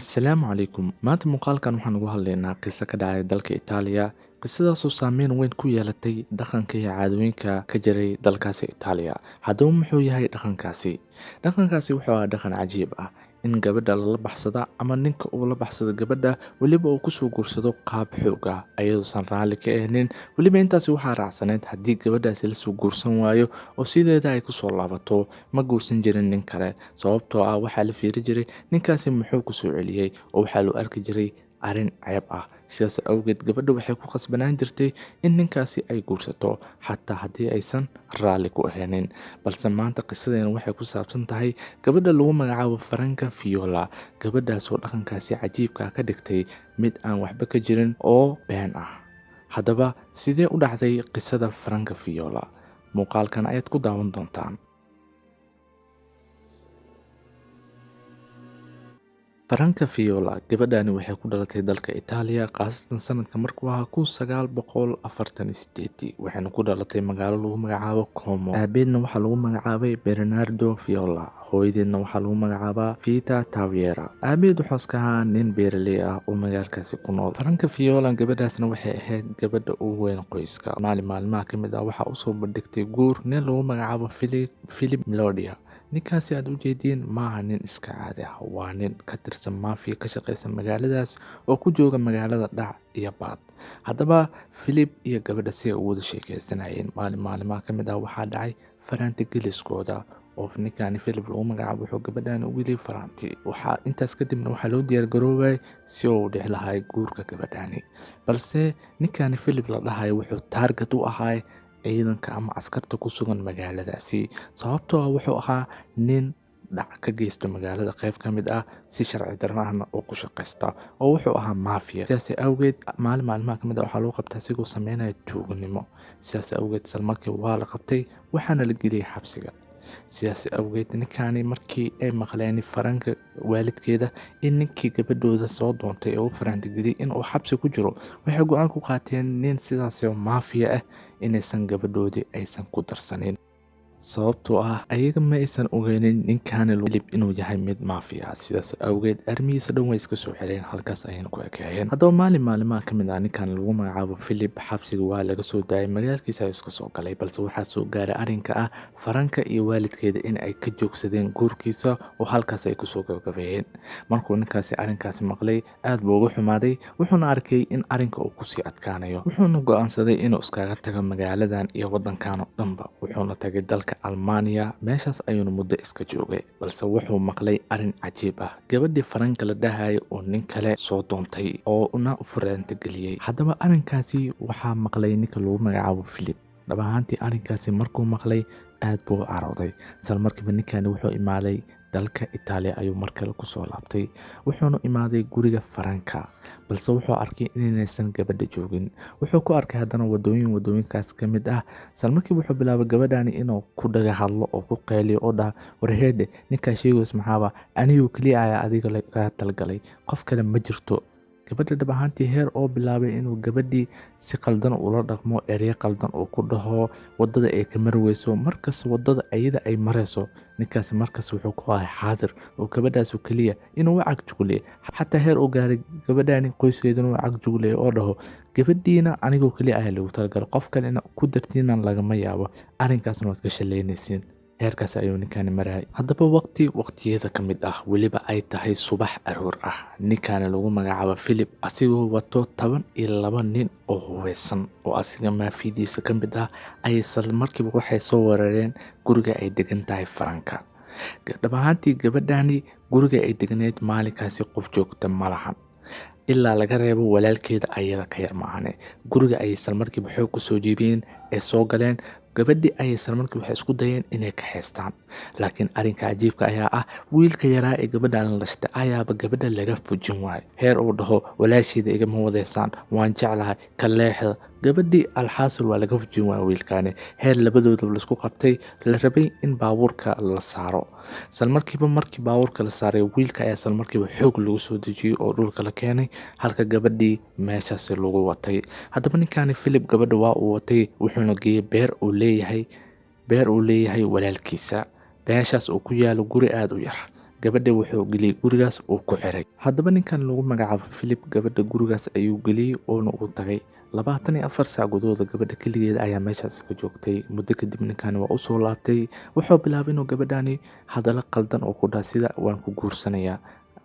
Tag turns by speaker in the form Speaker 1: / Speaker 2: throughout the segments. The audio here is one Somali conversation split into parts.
Speaker 1: Asalaamu calaykum. Maanta muuqaalkan waxaan uga hadlaynaa qiso ka dhacay dalka Itaaliya. Qisadaasoo saameyn weyn ku yeelatay dhaqanka iyo caadooyinka ka jiray dalkaasi Itaaliya. Haddaba muxuu yahay dhaqankaasi? Dhaqankaasi wuxuu ahaa dhaqan cajiib ah in gabadha lala baxsada ama ninka uu la baxsado gabadha weliba uu kusoo guursado qaab xoog ah ayadoosan raalli ka ahnin. Weliba intaasi waxaa raacsaneyd haddii gabadhaasi lasoo guursan waayo oo sideeda ay kusoo laabato ma guursan jirin nin kale, sababtoo ah waxaa la fiiri jiray ninkaasi muxuu ku soo celiyey oo waxaa loo arki jiray arrin ceeb ah. Sidaas awgeed gabadha waxay ku khasbanaan jirtay in ninkaasi ay guursato xataa haddii aysan raalli ku ahaynin. Balse maanta qisadeena waxay ku saabsan tahay gabadha lagu magacaabo Franca Fiola. Gabadhaasoo dhaqankaasi cajiibka ka dhigtay mid aan waxba ka jirin oo been ah. Haddaba sidee u dhacday qisada Franca Fiola? Muuqaalkan ayaad ku daawan doontaan. Franca Fiola gabadhani waxay ku dhalatay dalka Itaaliya, qaasatan sanadka markuu ahaa 1948 waxayna ku dhalatay magaalo lagu magacaabo Como. Aabeedna waxaa lagu magacaabay Bernardo Fiola, hooyadeedna waxaa lagu magacaabaa Vita Taviera. Aabeed wuxuu iska ahaa nin beeraley ah oo magaalkaasi ku nool. Franca Fiola gabadhaasna waxay ahayd gabadha ugu weyn qoyska. Maalmaha ka mid ah waxaa usoo bandhigtay guur nin lagu magacaabo Philip Melodia. ninkaasi aad u jeediin maaha nin iska caadi ah, waa nin ka tirsan maafiya ka shaqeysa magaaladaas oo ku jooga magaalada dhac iyo baad. Haddaba Philip iyo gabadha si ay u wada sheekeysanayeen maalimaha ka mid ah waxaa dhacay faraanti geliskooda oo ninkaani Philip lagu magacaabo wuxuu gabadhan u geliyay faraanti. Waxaa intaas kadibna waxaa loo diyaar garoobay si uu dhici lahay guurka gabadhani. Balse ninkaani Philip la dhahay wuxuu target u ahaa ciidanka ama askarta ku sugan magaaladaasi, sababtoo ah wuxuu ahaa nin dhac ka geysta magaalada qayb ka mid ah si sharci darro ahna oo ku shaqeysta oo wuxuu ahaa maafiya. sidaas awgeed maalmaha ka mid ah waxaa lagu qabtaa asigoo sameynaya tuuganimo. sidaas awgeed markii waa la qabtay waxaana la geliyay xabsiga. sidaas awgeed ninkaani markii ay maqleen Franca waalidkeeda in ninkii gabadhooda soo doontay oo faraanti geliyay in uu xabsi ku jiro, waxay go'aan ku qaateen nin sidaas oo maafiya ah inaysan gabadhoodii aysan ku darsanin, sababtoo ah ayaga ma aysan ogeynin ninkaani Philip inuu yahay mid maafiya. sidaas awgeed armihiisa dhan way iska soo xireen, halkaas ayayna ku ekeeyeen. Haddaba maalmaha ka mid ah ninkan lagu magacaabo Philip xabsiga waa laga soo daayay, magaalkiisa ayuu iska soo galay. balse waxaa soo gaaray arrinka ah Franca iyo waalidkeeda in ay ka joogsadeen guurkiisa oo halkaas ay kusoo gabagabeeyeen. markuu ninkaasi arrinkaasi maqlay aad buu uga xumaaday, wuxuuna arkay in arrinka uu kusii adkaanayo, wuxuuna go'aansaday inuu iskaga tago magaaladan iyo waddankan oo dhanba. wuxuuna tagay dalka Almaaniya, meeshaas ayuuna muddo iska joogay. balse wuxuu maqlay arrin cajiib ah, gabadhii Franca la dhahay oo nin kale soo doontay oo una faraanti geliyay. haddaba arrinkaasi waxaa maqlay ninka lagu magacaabo Philip. dhab ahaantii arrinkaasi markuu maqlay aad buu u carooday. isla markiiba ninkani wuxuu imaaday dalka Itaaliya ayuu mar kale kusoo laabtay, wuxuuna imaaday guriga Franca. balse wuxuu arkay inaysan gabadha joogin. wuxuu ku arkay haddana wadooyinkaas ka mid ah. isla markiiba wuxuu bilaabay gabadhani inuu ku dhaga hadlo oo ku qeyliyo oo dhaha warheedhe ninkaa sheegays maxaaba anigu keliya ayaa adiga laga talgalay, qof kale ma jirto. gabadha dhab ahaantii heer oo bilaabay inuu gabadhii si qaldan ula dhaqmo, erey qaldan oo ku dhaho, wadada ay ka marweyso, markas wadada ayada ay mareyso ninkaasi markas wuxuu ku ahay xaadir oo gabadhaas kaliya inuu wacag juglay. xataa heer uu gaaray gabadhani qoyskeeduna uu wacag juglay oo dhaho gabadhiina anigoo kaliya ayaa lagu talagalay, qof kale ina ku dartiina lagama yaabo, arrinkaasna waad ka shaleynaysiin. heerkaas ayuu ninkaani marayay. haddaba waqtiyada ka mid ah weliba ay tahay subax aroor ah, ninkaani lagu magacaabo Philip asigoo wato 12 nin oo hubeysan oo asiga maafidiisa ka mid ah ay isla markiiba waxay soo weerareen guriga ay degan tahay Franca. dhab ahaantii gabadhani guriga ay deganeed maalinkaasi qof joogta ma lahan ilaa laga reebo walaalkeeda ayada ka yar maahane. guriga ay isla markiiba xoog ku soo jiibiyeen ee soo galeen. gabadhii ay isla markii waxay isku dayeen inay ka xeestaan, laakiin arrinka cajiibka ayaa ah wiilka yaraa ee gabadhan la dhashtay ayaaba gabadha laga fujin waayo. heer uu dhaho walaasheeda igama wadeysaan, waan jeclahay ka leexda. gabadhii alxaasil waa laga fujin waayo wiilkaani. heer labadooda laisku qabtay, la rabay in baabuurka la saaro. isla markiiba markii baabuurka la saaray wiilka ayaa isla markiiba xoog lagu soo dejiyey oo dhulka la keenay, halka gabadhii meeshaasi lagu watay. haddaba ninkaani Philip gabadha waa uu watay, wuxuuna geeyey beer uu leeyahay walaalkiisa. meeshaas oo ku yaalo guri aad u yar. gabadha wuxuu geliyey gurigaas uu ku xiray. Haddaba ninkan lagu magacaabo Philip gabadha gurigaas ayuu geliyey oona u tagay. 24 saac gudahooda gabadha keligeeda ayaa meeshaas ka joogtay. Muddo kadib ninkan waa u soo laabtay. Wuxuu bilaabay inuu gabadhani hadallo qaldan oo ku dhaha sida waan ku guursanayaa.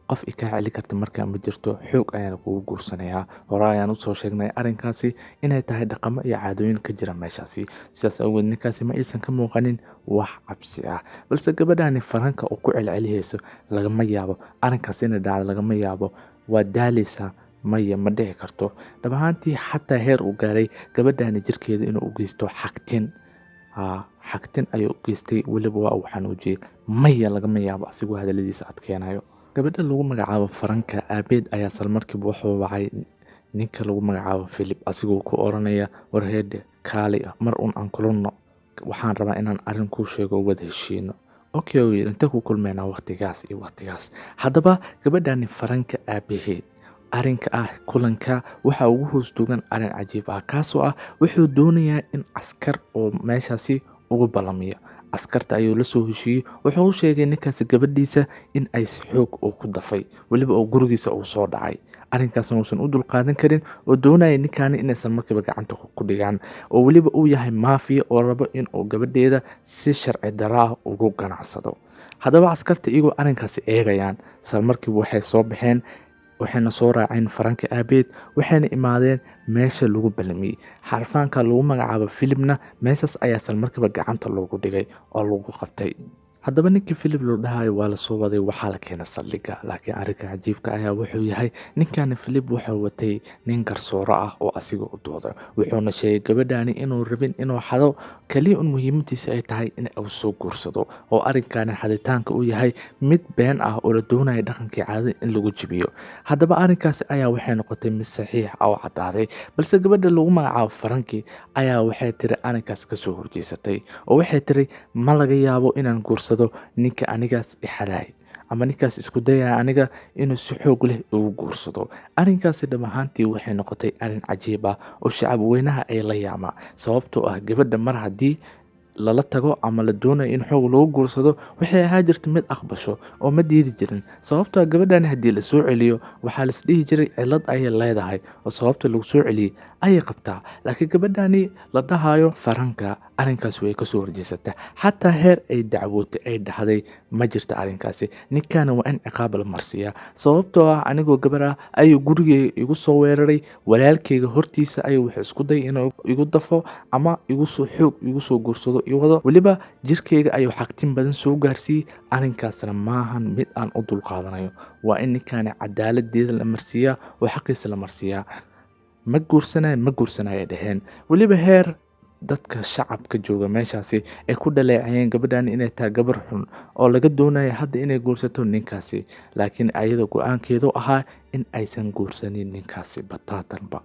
Speaker 1: qof ikaa celi karta markaa ma jirto, xoog ayaan kugu guursanayaa. Hore ayaan usoo sheegnay arrinkaasi inay tahay dhaqamo iyo caadooyin ka jira meeshaasi. Sidaas awgeed ninkaasi ma aysan ka muuqanin wax cabsi ah, balse gabadhani faranka uu ku celceliyeyso lagama yaabo, arrinkaas inay dhacdo lagama yaabo, waa daaleysaa, maya ma dhici karto. Dhab ahaantii xataa heer uu gaaray gabadhani jirkeeda inuu u geysto xagtin. xagtin ayuu u geystay, weliba waa uu xanuujiyey. Maya lagama yaabo, asigoo hadaladiisa adkeenayo. gabadha lagu magacaabo faranka aabeed ayaa salmarkiiba wuxuu wacay ninka lagu magacaabo Philip asigoo ku oranaya warheede kaali mar aan kulano, waxaan rabaa inaan arrin kuu sheego wada heshiino. Okay, inta ku kulmeena waqtigaas iyo waqtigaas. Haddaba gabadhani faranka aabaheed arrinka kulanka waxa ugu hoos dugan arrin cajiib ah, kaasoo wuxuu doonayaa in askar oo meeshaasi ugu balamiyo. askarta ayuu la soo heshiiyey. Wuxuu u sheegay ninkaasi gabadhiisa in ay si xoog oo ku dafay, weliba oo gurigiisa uu soo dhacay. arrinkaasna uusan u dulqaadan karin oo doonaya ninkaani inaysan markiiba gacanta ku dhigaan, oo weliba uu yahay maafiya oo rabo in uu gabadheeda si sharci darro ah ugu ganacsado. Haddaba askarta iyagoo arrinkaasi eegayaan salmarkiiba waxay soo baxeen, waxayna soo raaceen faranka aabeed, waxayna imaadeen meesha lagu balamiyey. xarfaanka lagu magacaabo Philipna meeshaas ayaa salmarkiiba gacanta loogu dhigay oo lagu qabtay. haddaba ninkii Philip loo dhahayo waa la soo waday, waxaa la keenay saldhigga. laakiin arrinka cajiibka ayaa wuxuu yahay ninkan Philip wuxuu watay nin garsooro ah oo asiga u dooda. wuxuuna sheegay gabadhani inuu rabin inuu xado, kaliya un muhiimadiisa ay tahay in uu soo guursado, oo arrinkan xaditaanka uu yahay mid been ah oo la doonayo dhaqankii caadada in lagu jibiyo. haddaba arrinkaasi ayaa waxay noqotay mid saxiix ah oo cadaaday, balse gabadha lagu magacaabo Faranki ayaa waxay tiri arrinkaas ka soo horjeesatay oo waxay tiri ma laga yaabo inaan guursado ninka anigaas ixalaay, ama ninkaas isku dayaya aniga inuu si xoog leh ugu guursado. arrinkaasi dhab ahaantii waxay noqotay arrin cajiib ah oo shacab weynaha ay la yaama, sababtoo gabadha mar haddii lala tago ama la doonayo in xoog lagu guursado waxay ahaa jirta mid aqbasho oo ma diidi jirin, sababtoo gabadhani haddii la soo celiyo waxaa las dhihi jiray cilad ayay leedahay oo sababta lagu soo celiyey ayay qabtaa. laakiin gabadhani la dhahayo faranka arrinkaas way ka soo horjeesata, xataa heer ay dacwootay ay dhahday ma jirta arrinkaasi, ninkaana waa in ciqaab la marsiiyaa, sababtoo anigoo gabar ayuu gurigeyga igu soo weeraray, walaalkeyga hortiisa ayuu wuxuu isku day inuu igu dafo ama igu soo xoog igu soo guursado wado, weliba jirkeyga ayuu xagtin badan soo gaarsiiyey. arrinkaasna maahan mid aan u dulqaadanayo, waa in ninkaani cadaaladeeda la marsiiyaa oo xaqiisa la marsiiyaa. ma guursanaya dhaheen, weliba heer dadka shacabka jooga meeshaasi ay ku dhaleecayeen gabadhani inay tahay gabar xun oo laga doonaya hadda inay guursato ninkaasi, laakiin ayada go-aankeedu ahaa in aysan guursanin ninkaasi bataatanba.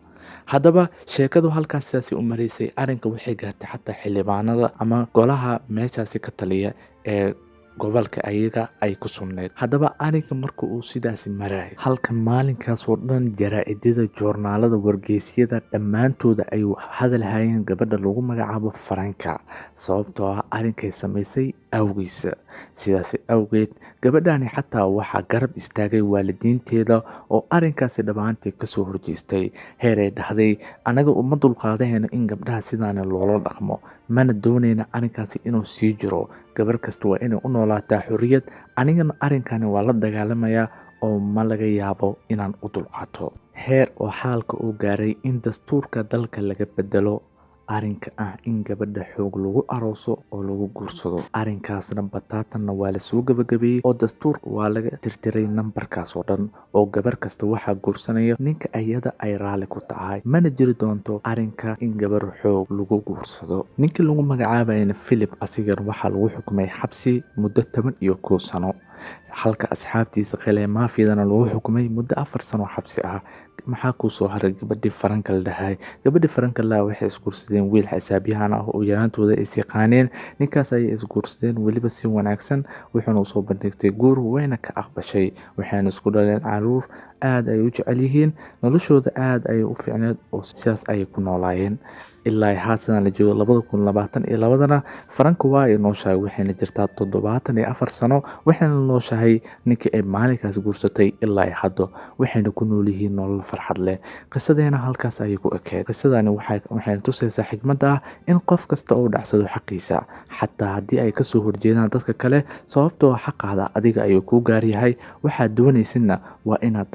Speaker 1: haddaba sheekadu halkaas sidaasi u maraysay. arrinka waxay gaartay xataa xildhibaanada ama golaha meeshaasi ka taliya ee gobolka ayaga ay ku sugnayd. haddaba arrinka marka uu sidaasi marayay, halka maalinkaasoo dhan jaraa'idada, joornaalada, wargeysyada dhammaantooda ay hadal hayeen gabadha lagu magacaabo Faranka, sababtoo arrinkay samaysay awgiisa. sidaasi awgeed gabadhani xataa waxaa garab istaagay waalidiinteeda oo arrinkaasi dhabaantii kasoo horjeestay, heeray dhahday anaga uma dulqaadayno in gabdhaha sidaana loola dhaqmo, mana doonayna arrinkaasi inuu sii jiro. gabar kasta waa inay u noolaataa xorriyad, anigana arrinkani waa la dagaalamayaa oo ma laga yaabo inaan u dulqaato. heer oo xaalka uu gaaray in dastuurka dalka laga bedelo arrinka in gabadha xoog lagu arooso oo lagu guursado. arrinkaasna bataatanna waa lasoo gabagabeeyey oo dastuurka waa laga tirtiray nambarkaas oo dhan, oo gabar kasta waxaa guursanaya ninka ayada ay raali ku tahay, mana jiri doonto arrinka in gabar xoog lagu guursado. ninkii lagu magacaabayna Philip asigan waxaa lagu xukumay xabsi muddo 11 sano, halka asxaabtiisa kale maafiyadana lagu xukumay muddo 4 sano xabsi ah. maxaa ku soo haray gabadhii Faranka la dhahay. gabadhii Faranka la waxay isguursadeen wiil xisaabiyahan ah oo yaraantooda is yaqaaneen. ninkaas ayay isguursadeen weliba si wanaagsan, wuxuuna soo bandhigtay guur weyna ka aqbashay, waxayna isku dhaleen caruur aad ay u jecel yihiin, noloshooda aad ay u fiicneed oo sidaas ayay ku noolaayeen. ilaa haatan la joogo 2022 Franco waa ay nooshahay waxayna jirtaa 74 sano waxayna nooshahay ninkii ay maalinkaas guursatay ilaa hadda waxayna ku nool yihiin nolol farxad leh. Qisadeena halkaas ayay ku ekeed. Qisadani waxay tusaysaa xigmadda ah in qof kasta uu dhacsado xaqiisa xataa haddii ay kasoo horjeedaan dadka kale sababtoo ah xaqaada adiga ayuu kuu gaar yahay waxaad doonaysidna waa inaad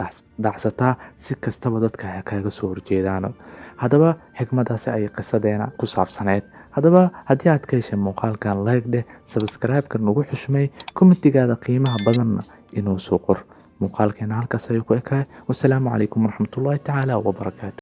Speaker 1: dhacsataa si kastaba dadka kaga soo horjeedaan. Haddaba xigmaddaasi ay qisadeena ku saabsaneyd. Haddaba haddii aad ka heshay muuqaalkan like dheh, subscribe-ka nagu xushmay, commentigaada qiimaha badanna inuu soo qor. muuqaalkeena halkaas ayuu ku ekahay. Wassalaamu calaykum waraxmatullaahi tacaala wabarakaatu.